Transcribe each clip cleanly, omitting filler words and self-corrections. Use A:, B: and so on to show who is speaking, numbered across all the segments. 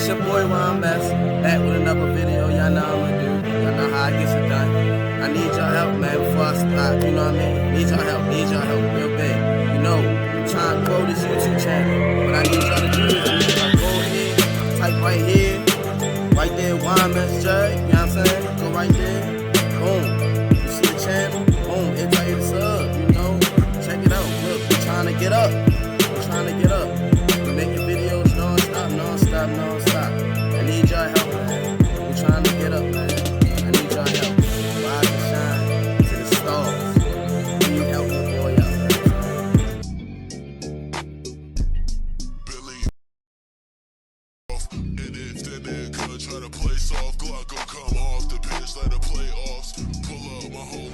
A: your boy Ron Best, back with another video. Y'all know how I do. Y'all know how I get it done. I need your help, man, before I start, you know what I mean? Need your help, real big. You know, I'm trying to grow this YouTube channel. What I need y'all to do is I need y'all to go here, type right there, Ron Best Jerry, you know what I'm saying? Go right there, boom. You see the channel? Boom, it tell you to sub, you know? Check it out, look, we're trying to get up. We're making videos non-stop. I need y'all help, man. We're trying to get up, man. I need y'all help. Rise and shine to the stars. We need help with boy out there.
B: Billy off, and if that nigga try to play soft, Glock gon' come off the pitch like the playoffs. Pull up my home.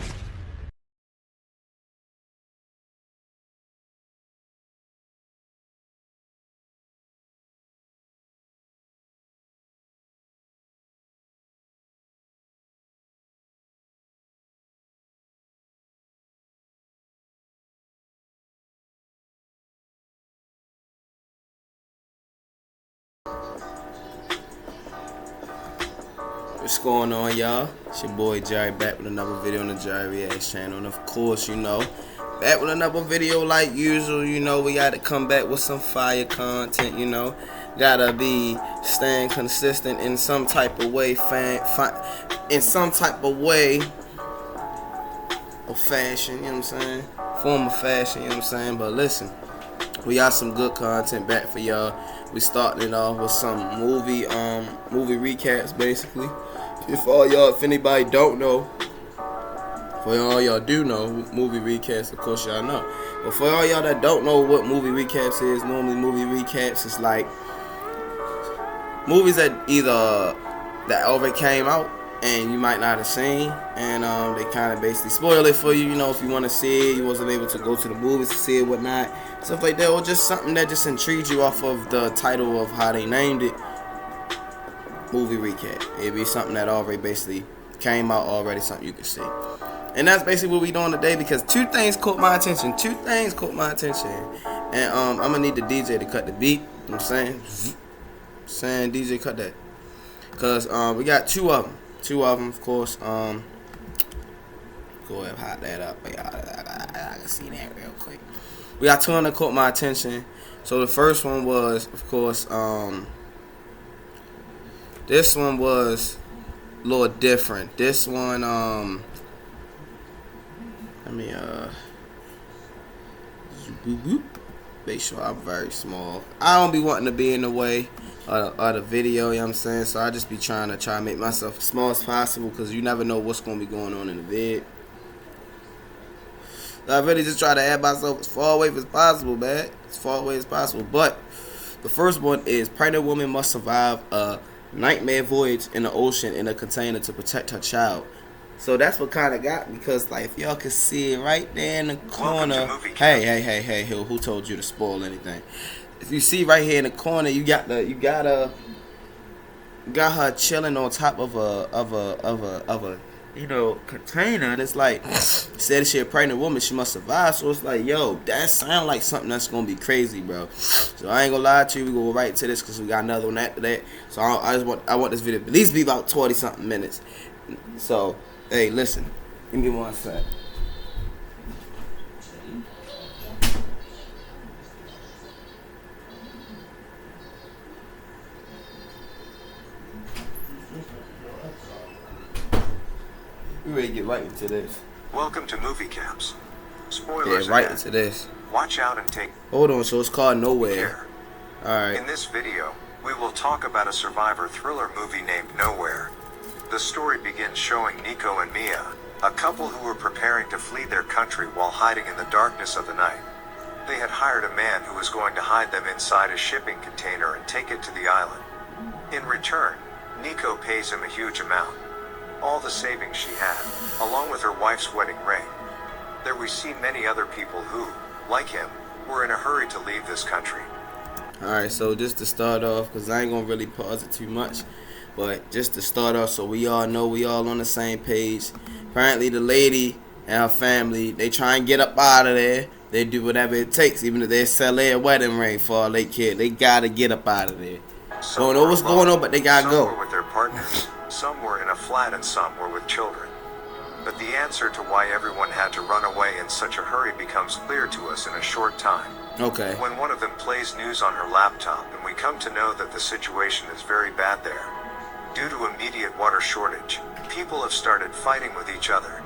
A: What's going on, y'all? It's your boy Jerry back with another video on the Jerry Reacts channel. And of course, you know, back with another video like usual. You know, we gotta come back with some fire content, you know. Gotta be staying consistent in some type of way, in some type of way of fashion, you know what I'm saying? Form of fashion, you know what I'm saying? But listen, we got some good content back for y'all. We starting it off with some movie recaps, basically. If anybody don't know, for all y'all do know, movie recaps, of course y'all know. But for all y'all that don't know what movie recaps is, normally movie recaps is like movies that already came out and you might not have seen, and they kind of basically spoil it for you. You know, if you want to see it, you wasn't able to go to the movies to see it, whatnot, stuff like that, or just something that just intrigued you off of the title of how they named it. Movie recap. It'd be something that already basically came out already, something you can see. And that's basically what we doing today, because two things caught my attention. And I'm gonna need the DJ to cut the beat. You know what I'm saying? DJ, cut that. Cause we got two of them, of course. Go ahead, hot that up. I can see that real quick. We got two that caught my attention. So the first one was, of course, this one was a little different. This one, make sure I'm very small. I don't be wanting to be in the way of the video, you know what I'm saying? So I just be trying to make myself as small as possible, because you never know what's going to be going on in the vid. So I really just try to add myself as far away as possible, man. As far away as possible. But the first one is pregnant woman must survive a nightmare voyage in the ocean in a container to protect her child. So that's what kind of got me, because like if y'all can see it right there in the corner. Hey, who told you to spoil anything? If you see right here in the corner, you got her chilling on top of a container, and it's like, said she a pregnant woman, she must survive. So it's like, yo, that sound like something that's gonna be crazy, bro. So I ain't gonna lie to you, we go right to this because we got another one after that. So I want this video to at least be about 20 something minutes. So hey, listen, give me one sec. We ready to get right into this.
C: Welcome to Movie Caps. Spoilers.
A: Yeah, right into this.
C: Watch out and take.
A: Hold on, so it's called Nowhere.
C: Care.
A: All right.
C: In this video, we will talk about a survivor thriller movie named Nowhere. The story begins showing Nico and Mia, a couple who were preparing to flee their country while hiding in the darkness of the night. They had hired a man who was going to hide them inside a shipping container and take it to the island. In return, Nico pays him a huge amount. All the savings she had, along with her wife's wedding ring. There we see many other people who, like him, were in a hurry to leave this country.
A: Alright, so just to start off, because I ain't going to really pause it too much, but just to start off so we all know we all on the same page. Apparently the lady and her family, they try and get up out of there. They do whatever it takes, even if they sell their wedding ring for all they kid. They got to get up out of there.
C: Some
A: Don't know
C: were
A: what's
C: alone,
A: going on, but they gotta
C: some
A: go.
C: were with their partners, some were in a flat, and some were with children. But the answer to why everyone had to run away in such a hurry becomes clear to us in a short time.
A: Okay.
C: When one of them plays news on her laptop and we come to know that the situation is very bad there. Due to immediate water shortage, people have started fighting with each other.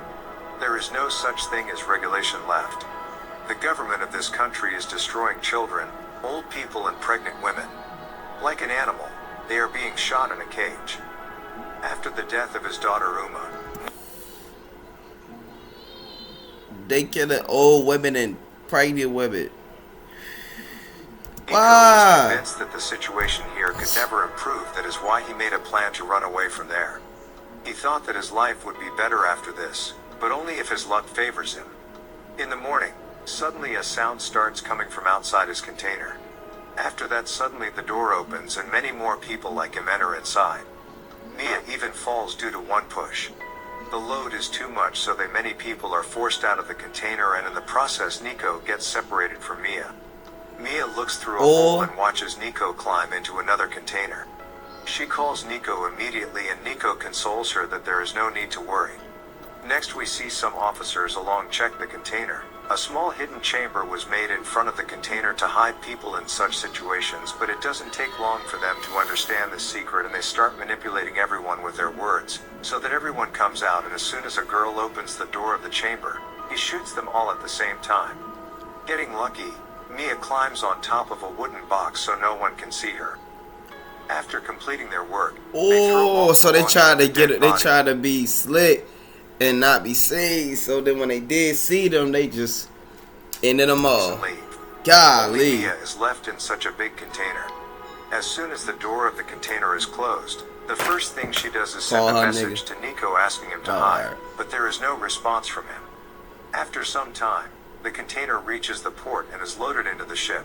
C: There is no such thing as regulation left. The government of this country is destroying children, old people, and pregnant women. Like an animal, they are being shot in a cage. After the death of his daughter Uma,
A: They killing old women and pregnant women.
C: Nico
A: Why?
C: was convinced that the situation here could never improve. That is why he made a plan to run away from there. He thought that his life would be better after this, but only if his luck favors him. In the morning, suddenly a sound starts coming from outside his container. After that, suddenly the door opens and many more people like him enter inside. Mia even falls due to one push. The load is too much, so that many people are forced out of the container, and in the process Nico gets separated from Mia. Mia looks through a hole and watches Nico climb into another container. She calls Nico immediately, and Nico consoles her that there is no need to worry. Next we see some officers along check the container. A small hidden chamber was made in front of the container to hide people in such situations, but it doesn't take long for them to understand this secret, and they start manipulating everyone with their words, so that everyone comes out, and as soon as a girl opens the door of the chamber, he shoots them all at the same time. Getting lucky, Mia climbs on top of a wooden box so no one can see her. After completing their work,
A: Oh, so they tried to get it. They
C: tried
A: tried to be slick and not be seen. So then when they did see them, they just ended them all.
C: Only
A: Golly.
C: Mia is left in such a big container. As soon as the door of the container is closed, the first thing she does is send
A: Call
C: a
A: her
C: message
A: nigga.
C: to Nico asking him to
A: Alright.
C: hide, but there is no response from him. After some time, the container reaches the port and is loaded into the ship.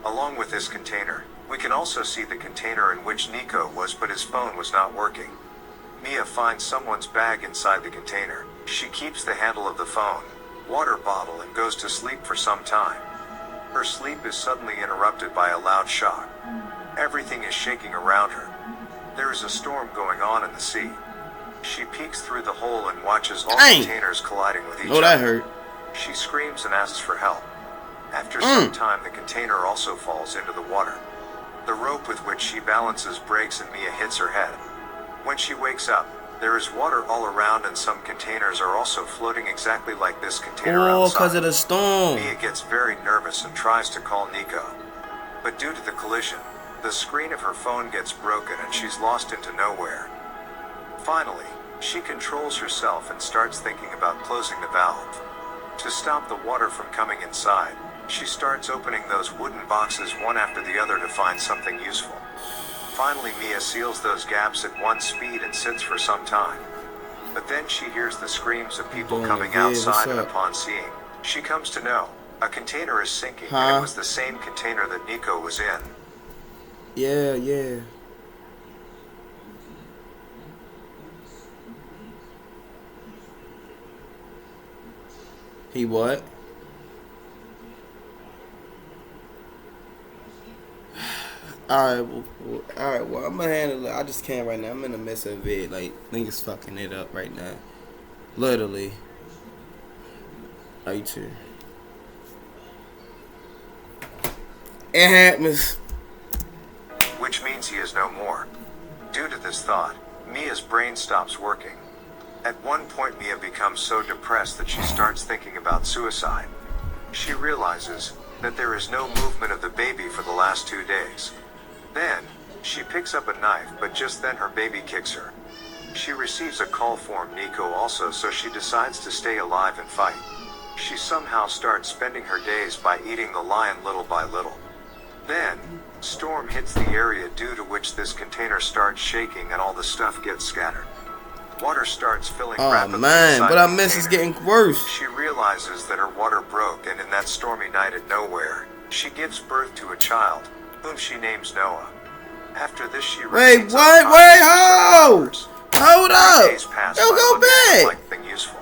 C: Along with this container, we can also see the container in which Nico was, but his phone was not working. Mia finds someone's bag inside the container. She keeps the handle of the phone, water bottle, and goes to sleep for some time. Her sleep is suddenly interrupted by a loud shock. Everything is shaking around her. There is a storm going on in the sea. She peeks through the hole and watches all
A: Dang.
C: containers colliding with each
A: Oh,
C: other.
A: that hurt.
C: She screams and asks for help. After some time, the container also falls into the water. The rope with which she balances breaks and Mia hits her head. When she wakes up, there is water all around, and some containers are also floating exactly like this container
A: Oh,
C: outside.
A: because of the storm.
C: Mia gets very nervous and tries to call Nico. But due to the collision, the screen of her phone gets broken and she's lost into nowhere. Finally, she controls herself and starts thinking about closing the valve. To stop the water from coming inside, she starts opening those wooden boxes one after the other to find something useful. Finally, Mia seals those gaps at one speed and sits for some time. But then she hears the screams of people
A: Doing
C: coming
A: the vid, what's
C: outside, and
A: up?
C: upon seeing, she comes to know a container is sinking, and it was the same container that Nico was in.
A: Yeah, yeah. He what? Alright, well, I'm gonna handle it. I just can't right now. I'm in the midst of it. Like, niggas fucking it up right now. Literally. Like, too. It happens.
C: Which means he is no more. Due to this thought, Mia's brain stops working. At one point, Mia becomes so depressed that she starts thinking about suicide. She realizes that there is no movement of the baby for the last 2 days. Then, she picks up a knife, but just then her baby kicks her. She receives a call from Nico also, so she decides to stay alive and fight. She somehow starts spending her days by eating the lion little by little. Then, storm hits the area, due to which this container starts shaking and all the stuff gets scattered. Water starts filling rapidly.
A: Oh man,
C: inside
A: what I
C: the
A: miss is
C: container.
A: getting worse.
C: She realizes that her water broke, and in that stormy night at nowhere, she gives birth to a child, whom she names Noah. After this, she
A: Wait,
C: remains
A: what?
C: unconscious
A: Wait,
C: for several hours.
A: Hold
C: 3
A: up.
C: days pass
A: Yo,
C: by
A: go
C: looking for
A: back.
C: something useful.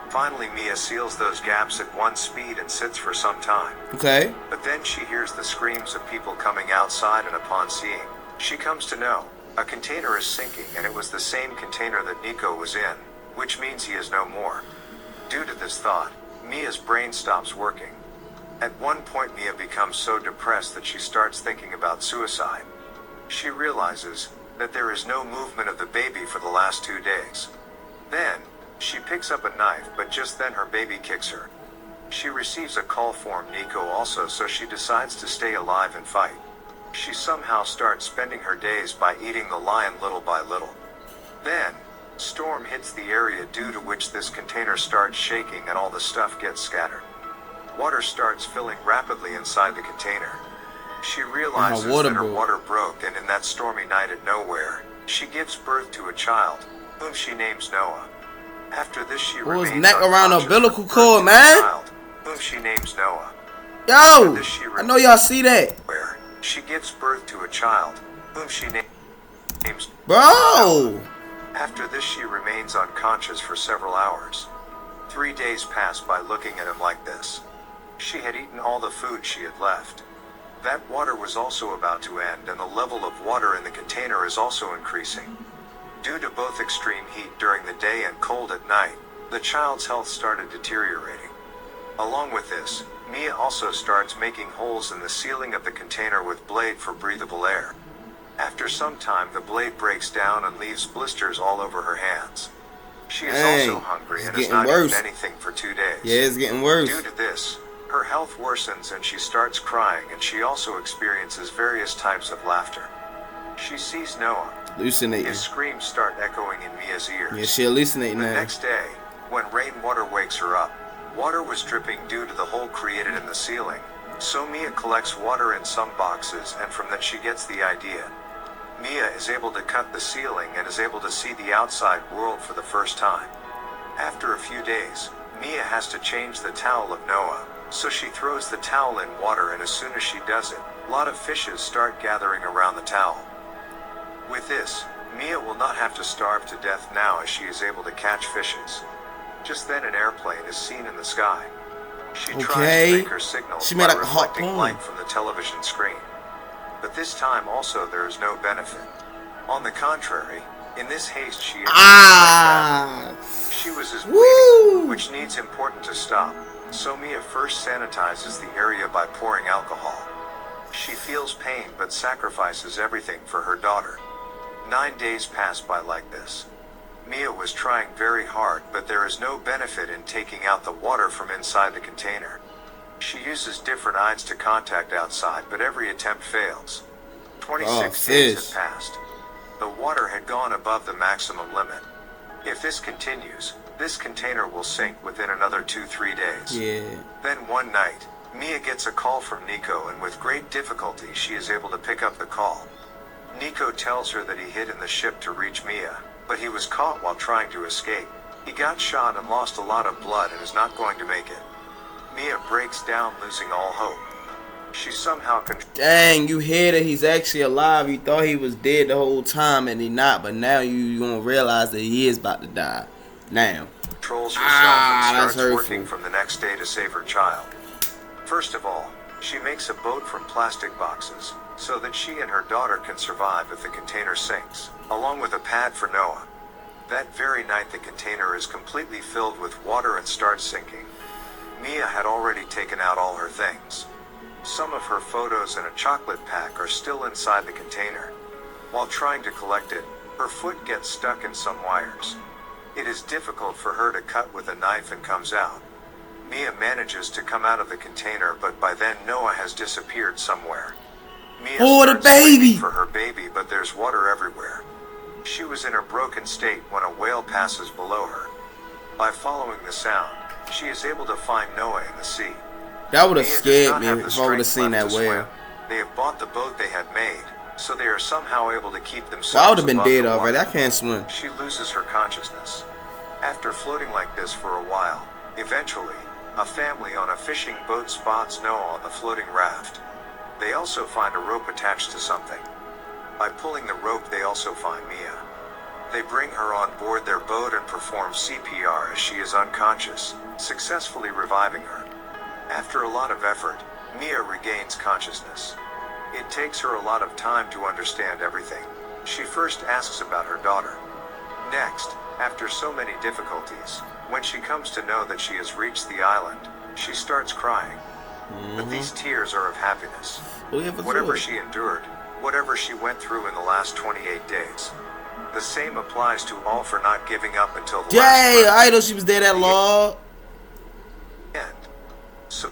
C: Finally, Mia seals those gaps at one speed and sits for some time.
A: Okay.
C: But then she hears the screams of people coming outside, and upon seeing, She comes to know a container is sinking, and it was the same container that Nico was in, which means he is no more. Due to this thought, Mia's brain stops working. At one point, Mia becomes so depressed that she starts thinking about suicide. She realizes that there is no movement of the baby for the last 2 days. Then, she picks up a knife, but just then her baby kicks her. She receives a call from Nico also, so she decides to stay alive and fight. She somehow starts spending her days by eating the lion little by little. Then, storm hits the area, due to which this container starts shaking and all the stuff gets scattered. Water starts filling rapidly inside the container. She realizes that her water broke, and in that stormy night at nowhere, she gives birth to a child, whom she names Noah. After this, she remains
A: neck around the
C: unconscious
A: umbilical
C: for birth
A: cord,
C: to a
A: man.
C: child, whom she names Noah.
A: Yo, I know y'all see that.
C: Where she gives birth to a child, whom she names
A: Bro.
C: After this, she remains unconscious for several hours. 3 days pass by looking at him like this. She had eaten all the food she had left. That water was also about to end, and the level of water in the container is also increasing. Due to both extreme heat during the day and cold at night, the child's health started deteriorating. Along with this, Mia also starts making holes in the ceiling of the container with blade for breathable air. After some time, the blade breaks down and leaves blisters all over her hands. She is also hungry and has not eaten anything for 2 days.
A: Yeah, it's getting worse.
C: Due to this, her health worsens and she starts crying, and she also experiences various types of laughter. She sees Noah.
A: Hallucinating.
C: His screams start echoing in Mia's ears.
A: Yeah, she hallucinating now.
C: The next day, when rainwater wakes her up, water was dripping due to the hole created in the ceiling. So Mia collects water in some boxes, and from that she gets the idea. Mia is able to cut the ceiling and is able to see the outside world for the first time. After a few days, Mia has to change the towel of Noah. So she throws the towel in water, and as soon as she does it, a lot of fishes start gathering around the towel. With this, Mia will not have to starve to death now, as she is able to catch fishes. Just then, an airplane is seen in the sky. She tries to make her signals by reflecting light from the television screen. But this time also there is no benefit. On the contrary, in this haste she was as bleeding, which needs important to stop. So Mia first sanitizes the area by pouring alcohol. She feels pain but sacrifices everything for her daughter. 9 days pass by like this. Mia was trying very hard, but there is no benefit in taking out the water from inside the container. She uses different eyes to contact outside, but every attempt fails. 26 days had passed. The water had gone above the maximum limit. If this continues, this container will sink within another 2-3 days. Then one night, Mia gets a call from Nico, and with great difficulty she is able to pick up the call. Nico tells her that he hid in the ship to reach Mia, but he was caught while trying to escape. He got shot and lost a lot of blood and is not going to make it. Mia breaks down, losing all hope. She somehow
A: Dang, you hear that he's actually alive. You thought he was dead the whole time, and he not, but now you gonna realize that he is about to die. Now.
C: Controls herself and starts working from the next day to save her child. First of all, she makes a boat from plastic boxes, so that she and her daughter can survive if the container sinks, along with a pad for Noah. That very night the container is completely filled with water and starts sinking. Mia had already taken out all her things. Some of her photos and a chocolate pack are still inside the container. While trying to collect it, her foot gets stuck in some wires. It is difficult for her to cut with a knife and comes out. Mia manages to come out of the container, but by then Noah has disappeared somewhere. Mia starts looking for her baby, but there's water everywhere. She was in a broken state when a whale passes below her. By following the sound, she is able to find Noah in the sea.
A: That would have scared me if I would have seen that whale.
C: They have bought the boat they had made, so they are somehow able to keep themselves
A: I would have been
C: above
A: dead
C: the
A: already.
C: water.
A: I can't swim.
C: She loses her consciousness. After floating like this for a while, eventually, a family on a fishing boat spots Noah on the floating raft. They also find a rope attached to something. By pulling the rope, they also find Mia. They bring her on board their boat and perform CPR as she is unconscious, successfully reviving her. After a lot of effort, Mia regains consciousness. It takes her a lot of time to understand everything. She first asks about her daughter. Next, after so many difficulties, when she comes to know that she has reached the island, she starts crying. But these tears are of happiness. Whatever she endured, whatever she went through in the last 28 days. The same applies to all for not giving up until the last breath.
A: I know she was there that long.
C: End. So,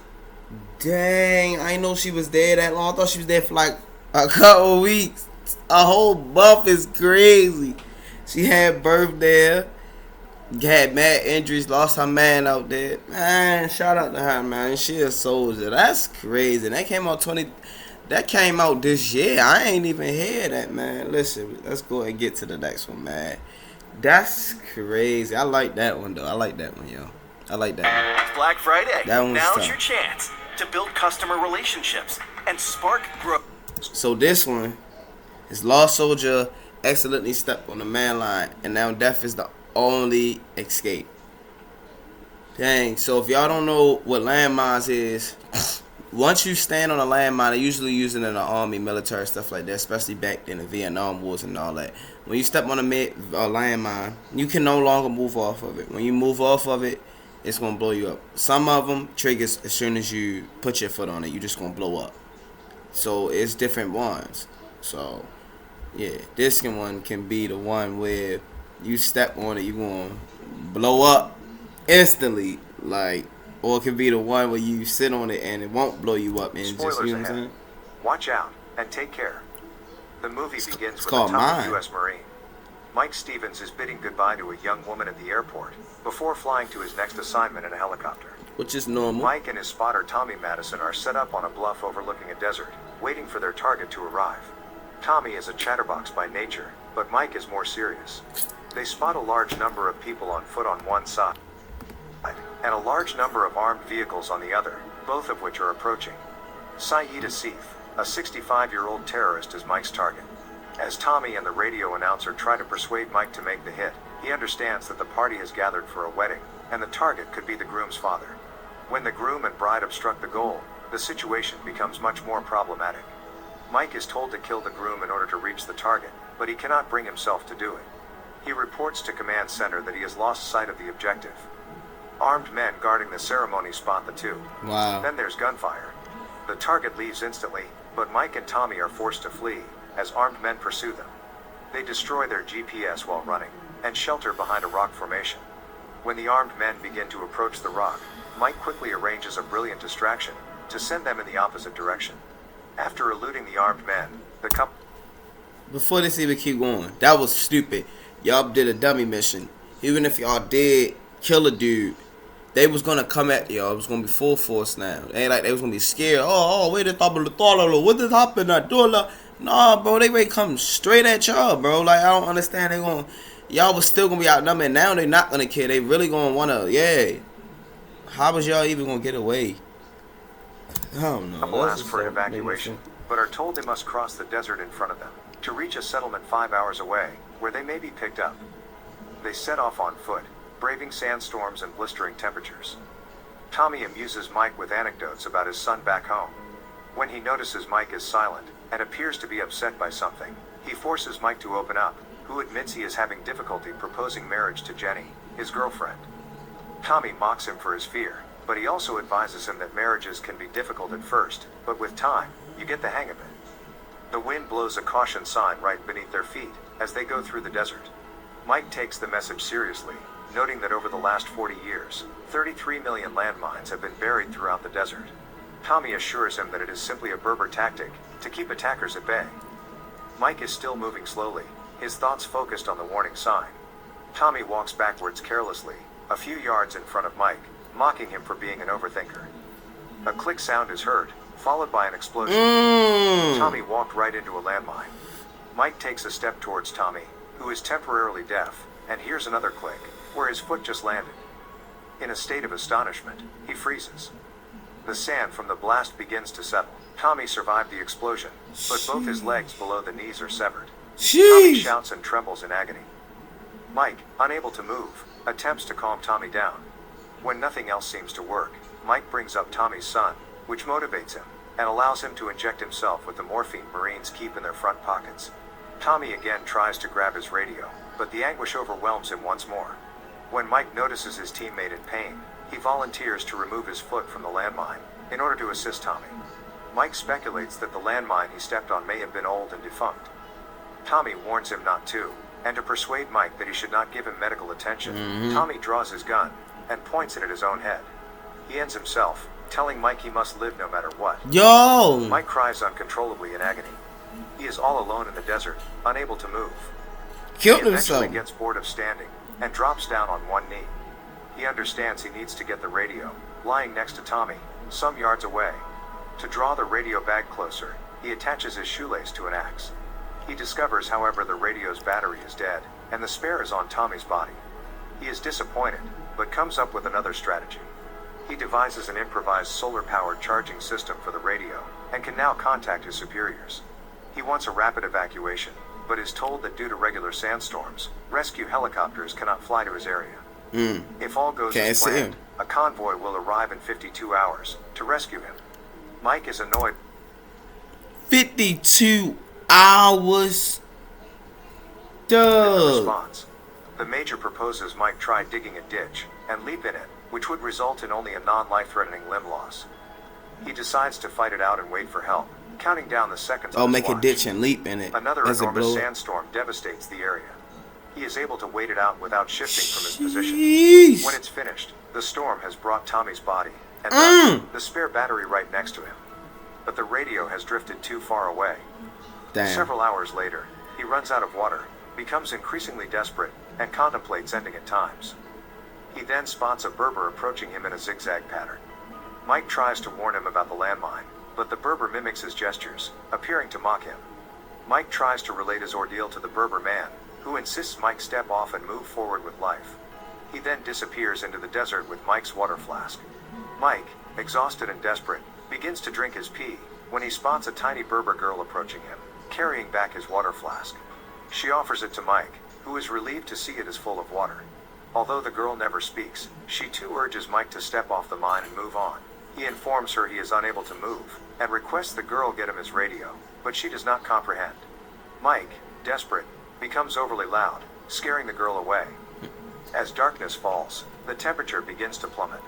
A: Dang, I know she was there that long. I thought she was there for like a couple weeks. A whole month is crazy. She had birth there. Had mad injuries, lost her man out there. Man, shout out to her, man. She a soldier. That's crazy. That came out this year. I ain't even hear that, man. Listen, let's go and get to the next one, man. That's crazy. I like that one, though. I like that one, yo. I like that one.
D: Black Friday.
A: That one's
D: Now's
A: tough.
D: your chance to build customer relationships and spark growth.
A: So this one is Lost Soldier accidentally stepped on the man line, and now death is the only escape. Dang. So if y'all don't know what landmines is, once you stand on a landmine, they usually use it in the army, military, stuff like that, especially back in the Vietnam Wars and all that. When you step on a landmine, you can no longer move off of it. When you move off of it, it's going to blow you up. Some of them triggers as soon as you put your foot on it, you just going to blow up. So it's different ones. So, yeah, this one can be the one where you step on it, you're going to blow up instantly. Like, or it could be the one where you sit on it and it won't blow you up. And
C: spoilers
A: just, you know what I'm
C: ahead.
A: saying?
C: Watch out and take care. The movie begins with a
A: called
C: tough
A: Mine.
C: U.S. Marine. Mike Stevens is bidding goodbye to a young woman at the airport before flying to his next assignment in a helicopter.
A: Which is normal.
C: Mike and his spotter Tommy Madison are set up on a bluff overlooking a desert, waiting for their target to arrive. Tommy is a chatterbox by nature, but Mike is more serious. They spot a large number of people on foot on one side, and a large number of armed vehicles on the other, both of which are approaching. Saeed Asif, a 65-year-old terrorist, is Mike's target. As Tommy and the radio announcer try to persuade Mike to make the hit, he understands that the party has gathered for a wedding, and the target could be the groom's father. When the groom and bride obstruct the goal, the situation becomes much more problematic. Mike is told to kill the groom in order to reach the target, but he cannot bring himself to do it. He reports to command center that he has lost sight of the objective. Armed men guarding the ceremony spot the two.
A: Wow.
C: Then there's gunfire. The target leaves instantly, but Mike and Tommy are forced to flee as armed men pursue them. They destroy their GPS while running and shelter behind a rock formation. When the armed men begin to approach the rock, Mike quickly arranges a brilliant distraction to send them in the opposite direction. After eluding the armed men, the couple...
A: Before this even keep going, that was stupid. Y'all did a dummy mission. Even if y'all did kill a dude, they was gonna come at y'all. It was gonna be full force now. They ain't like they was gonna be scared. Wait a minute, what did happen? Nah, bro, they ready come straight at y'all, bro. Like, I don't understand. Y'all was still gonna be outnumbered. Now they not gonna kill. They really gonna wanna, How was y'all even gonna get away? I don't know.
C: Couple ask for an evacuation, but are told they must cross the desert in front of them to reach a settlement 5 hours away, where they may be picked up. They set off on foot, braving sandstorms and blistering temperatures. Tommy amuses Mike with anecdotes about his son back home. When he notices Mike is silent and appears to be upset by something, he forces Mike to open up, who admits he is having difficulty proposing marriage to Jenny, his girlfriend. Tommy mocks him for his fear, but he also advises him that marriages can be difficult at first, but with time, you get the hang of it. The wind blows a caution sign right beneath their feet as they go through the desert. Mike takes the message seriously, noting that over the last 40 years, 33 million landmines have been buried throughout the desert. Tommy assures him that it is simply a Berber tactic to keep attackers at bay. Mike is still moving slowly, his thoughts focused on the warning sign. Tommy walks backwards carelessly, a few yards in front of Mike, mocking him for being an overthinker. A click sound is heard, followed by an explosion. Tommy walked right into a landmine. Mike takes a step towards Tommy, who is temporarily deaf, and hears another click, where his foot just landed. In a state of astonishment, he freezes. The sand from the blast begins to settle. Tommy survived the explosion, but both his legs below the knees are severed. Tommy shouts and trembles in agony. Mike, unable to move, attempts to calm Tommy down. When nothing else seems to work, Mike brings up Tommy's son, which motivates him, and allows him to inject himself with the morphine Marines keep in their front pockets. Tommy again tries to grab his radio, but the anguish overwhelms him once more. When Mike notices his teammate in pain, he volunteers to remove his foot from the landmine in order to assist Tommy. Mike speculates that the landmine he stepped on may have been old and defunct. Tommy warns him not to, and to persuade Mike that he should not give him medical attention, Tommy draws his gun and points it at his own head. He ends himself, telling Mike he must live no matter what.
A: Yo!
C: Mike cries uncontrollably in agony. He is all alone in the desert, unable to move.
A: Killed
C: He eventually
A: himself.
C: gets bored of standing and drops down on one knee. He understands he needs to get the radio, lying next to Tommy, some yards away. To draw the radio bag closer, he attaches his shoelace to an axe. He discovers, however, the radio's battery is dead, and the spare is on Tommy's body. He is disappointed, but comes up with another strategy. He devises an improvised solar-powered charging system for the radio, and can now contact his superiors. He wants a rapid evacuation, but is told that due to regular sandstorms, rescue helicopters cannot fly to his area. If all goes
A: Can't
C: as
A: see
C: planned,
A: him.
C: a convoy will arrive in 52 hours to rescue him. Mike is annoyed
A: 52 hours.
C: in the
A: Duh.
C: response. The Major proposes Mike try digging a ditch and leap in it, which would result in only a non-life-threatening limb loss. He decides to fight it out and wait for help, counting down the seconds.
A: Oh,
C: on his
A: make a
C: watch.
A: ditch and leap in it.
C: Another
A: As it
C: enormous
A: blows.
C: sandstorm devastates the area. He is able to wait it out without shifting from his position.
A: Jeez.
C: When it's finished, the storm has brought Tommy's body, and thus, the spare battery right next to him. But the radio has drifted too far away.
A: Damn.
C: Several hours later, he runs out of water, becomes increasingly desperate, and contemplates ending at times. He then spots a Berber approaching him in a zigzag pattern. Mike tries to warn him about the landmine, but the Berber mimics his gestures, appearing to mock him. Mike tries to relate his ordeal to the Berber man, who insists Mike step off and move forward with life. He then disappears into the desert with Mike's water flask. Mike, exhausted and desperate, begins to drink his pee when he spots a tiny Berber girl approaching him, carrying back his water flask. She offers it to Mike, who is relieved to see it is full of water. Although the girl never speaks, she too urges Mike to step off the mine and move on. He informs her he is unable to move, and requests the girl get him his radio, but she does not comprehend. Mike, desperate, becomes overly loud, scaring the girl away. As darkness falls, the temperature begins to plummet.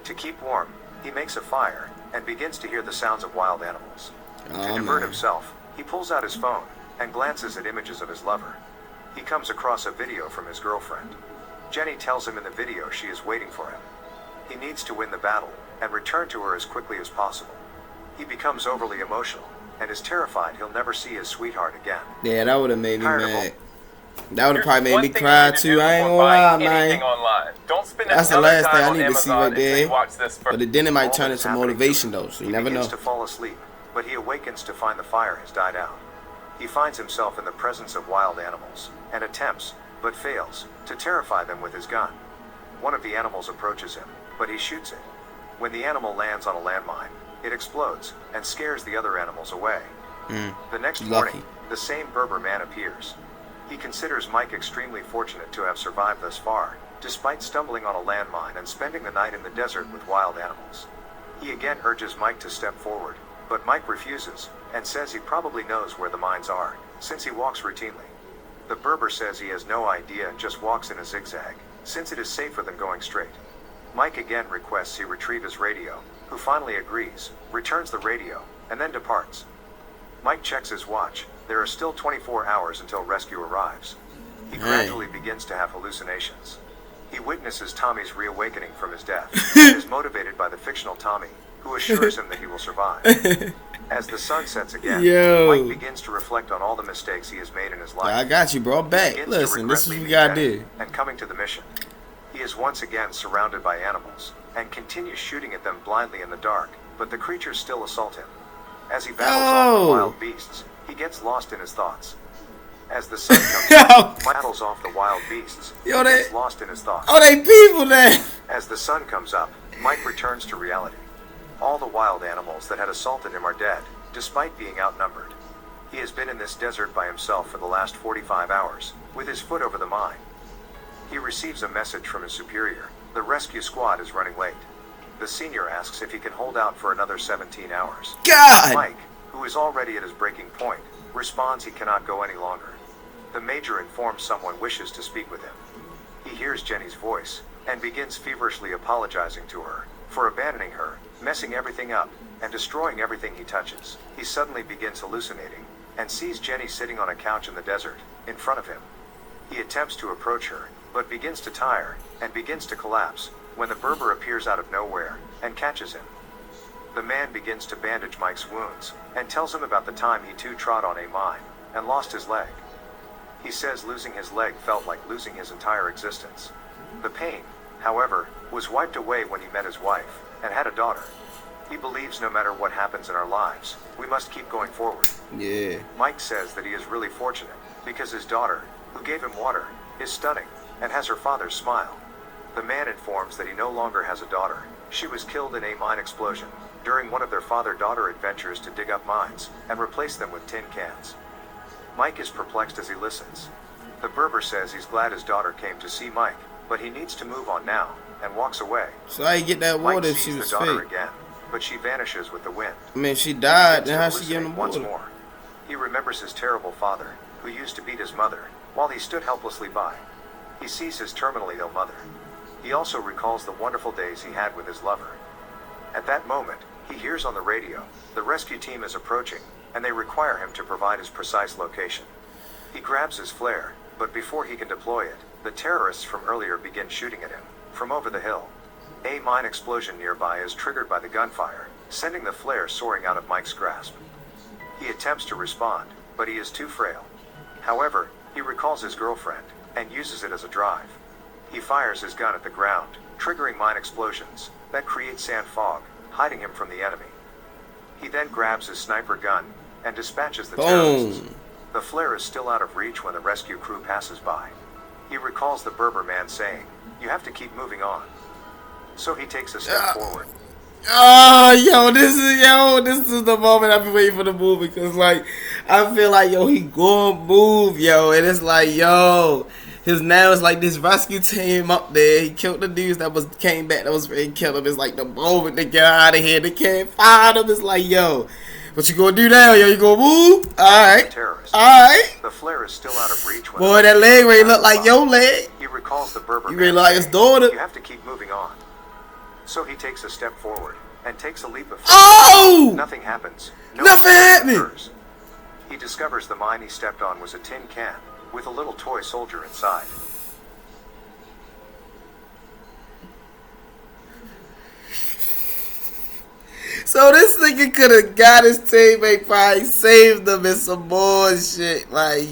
C: To keep warm, he makes a fire, and begins to hear the sounds of wild animals. To divert himself, he pulls out his phone, and glances at images of his lover. He comes across a video from his girlfriend. Jenny tells him in the video she is waiting for him. He needs to win the battle, and return to her as quickly as possible. He becomes overly emotional, and is terrified he'll never see his sweetheart again.
A: Yeah, that would have made me
C: Tired of
A: mad.
C: all-
A: That would have probably made
E: One
A: me
E: thing
A: cry
E: you need to
A: too.
E: do
A: I ain't
E: before
A: gonna lie,
E: buying anything
A: man.
E: online. Don't spend
A: That's the
E: another
A: last thing
E: time
A: I
E: on
A: need to see
E: Amazon
A: right
E: until
A: there.
E: you watch this first.
A: But then it might
C: All
A: turn
C: that is
A: into
C: happening to
A: motivation
C: him.
A: though, so you
C: He
A: never know.
C: begins to fall asleep, but he awakens to find the fire has died out. He finds himself in the presence of wild animals, and attempts, but fails, to terrify them with his gun. One of the animals approaches him, but he shoots it. When the animal lands on a landmine, it explodes, and scares the other animals away. The next
A: Lucky.
C: morning, the same Berber man appears. He considers Mike extremely fortunate to have survived thus far, despite stumbling on a landmine and spending the night in the desert with wild animals. He again urges Mike to step forward, but Mike refuses, and says he probably knows where the mines are, since he walks routinely. The Berber says he has no idea and just walks in a zigzag, since it is safer than going straight. Mike again requests he retrieve his radio, who finally agrees, returns the radio, and then departs. Mike checks his watch. There are still 24 hours until rescue arrives. He gradually begins to have hallucinations. He witnesses Tommy's reawakening from his death, and is motivated by the fictional Tommy, who assures him that he will survive. As the sun sets again,
A: Yo.
C: Mike begins to reflect on all the mistakes he has made in his life.
A: I got you, bro. I'm
C: He
A: back.
C: begins to
A: Listen,
C: regret
A: this is what
C: leaving
A: we gotta
C: Jenny
A: do.
C: and coming to the mission. He is once again surrounded by animals, and continues shooting at them blindly in the dark, but the creatures still assault him. As he battles off the wild beasts, he gets lost in his thoughts. As the sun comes up, battles off the wild beasts,
A: Yo,
C: he
A: they-
C: gets lost in his thoughts.
A: Oh, they people there.
C: As the sun comes up, Mike returns to reality. All the wild animals that had assaulted him are dead, despite being outnumbered. He has been in this desert by himself for the last 45 hours, with his foot over the mine. He receives a message from his superior. The rescue squad is running late. The senior asks if he can hold out for another 17 hours.
A: God!
C: Mike, who is already at his breaking point, responds he cannot go any longer. The major informs someone wishes to speak with him. He hears Jenny's voice and begins feverishly apologizing to her for abandoning her, messing everything up, and destroying everything he touches. He suddenly begins hallucinating and sees Jenny sitting on a couch in the desert in front of him. He attempts to approach her, but begins to tire and begins to collapse when the Berber appears out of nowhere and catches him. The man begins to bandage Mike's wounds and tells him about the time he too trod on a mine and lost his leg. He says losing his leg felt like losing his entire existence. The pain, however, was wiped away when he met his wife and had a daughter. He believes no matter what happens in our lives, we must keep going forward.
A: Yeah.
C: Mike says that he is really fortunate because his daughter, who gave him water, is stunning and has her father's smile. The man informs that he no longer has a daughter. She was killed in a mine explosion during one of their father-daughter adventures to dig up mines and replace them with tin cans. Mike is perplexed as he listens. The Berber says he's glad his daughter came to see Mike, but he needs to move on now and walks away.
A: So how you get that
C: Mike
A: water if
C: sees
A: she
C: the
A: was
C: daughter
A: fake?
C: again, but she vanishes with the wind.
A: I mean, she died, then how
C: Begins
A: she
C: to
A: getting the
C: hallucinate once
A: water?
C: more. He remembers his terrible father, who used to beat his mother, while he stood helplessly by. He sees his terminally ill mother. He also recalls the wonderful days he had with his lover. At that moment, he hears on the radio, the rescue team is approaching, and they require him to provide his precise location. He grabs his flare, but before he can deploy it, the terrorists from earlier begin shooting at him, from over the hill. A mine explosion nearby is triggered by the gunfire, sending the flare soaring out of Mike's grasp. He attempts to respond, but he is too frail. However, he recalls his girlfriend, and uses it as a drive. He fires his gun at the ground, triggering mine explosions that create sand fog, hiding him from the enemy. He then grabs his sniper gun and dispatches the terrorists. The flare is still out of reach when the rescue crew passes by. He recalls the Berber man saying, "You have to keep moving on." So he takes a step forward.
A: Oh, this is the moment I've been waiting for the move, because like I feel like he gonna move, and it's like his now is like this rescue team up there. He killed the dudes that came back that was ready to kill him. It's like the moment they get out of here, they can't find him. It's like what you gonna do now, you gonna move? Alright. Alright.
C: The flare is still out of reach when
A: boy, that leg really look like your leg.
C: He recalls the Berber
A: you
C: man
A: really look like his daughter.
C: "You have to keep moving on." So he takes a step forward and takes a leap of faith.
A: Oh!
C: Nothing happens.
A: Nothing happened.
C: Occurs. He discovers the mine he stepped on was a tin can with a little toy soldier inside.
A: So this nigga could have got his teammate, probably saved them in some bullshit. Like,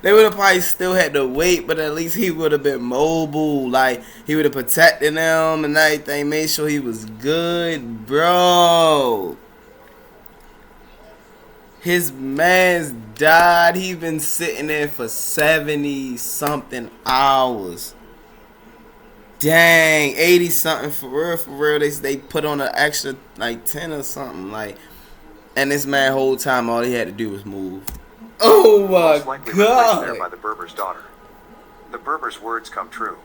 A: they would have probably still had to wait, but at least he would have been mobile. Like, he would have protected them and everything, made sure he was good, bro. His man's died. He been sitting there for 70-something hours. Dang, 80-something for real. They put on an extra like 10 or something, like, and this man whole time all he had to do was move. Oh my God!
C: There by the Berber's daughter. The Berber's words come true.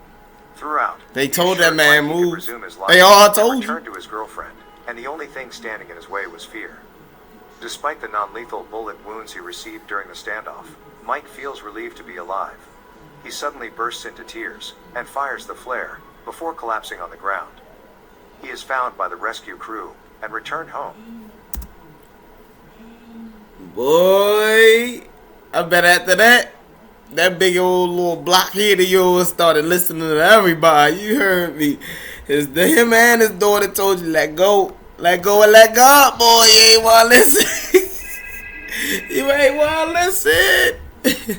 C: Throughout,
A: they told that man move.
C: They
A: all told you.
C: Returned to his girlfriend, and the only thing standing in his way was fear. Despite the non-lethal bullet wounds he received during the standoff, Mike feels relieved to be alive. He suddenly bursts into tears and fires the flare before collapsing on the ground. He is found by the rescue crew and returned home.
A: Boy, I bet after that big old little blockhead of yours started listening to everybody. You heard me. Him and his daughter told you, let go and let God, boy. You ain't want to listen. You ain't want to listen.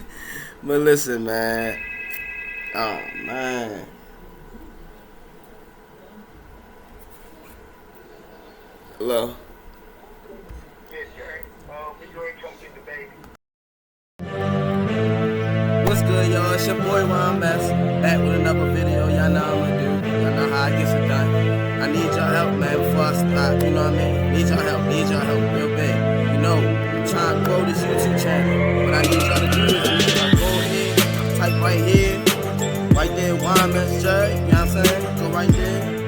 A: But listen, man. Oh, man. Hello. What's good, y'all? It's your boy Ron Best, back with another video. Y'all know how I'm gonna do. Y'all know how I get it done. I need y'all help, man, before I start. You know what I mean? Need y'all help real big. I'm trying to grow this YouTube channel. What I need y'all to do is go ahead, type right Right there, Wyman's Jerry, you know what I'm saying? Go right there.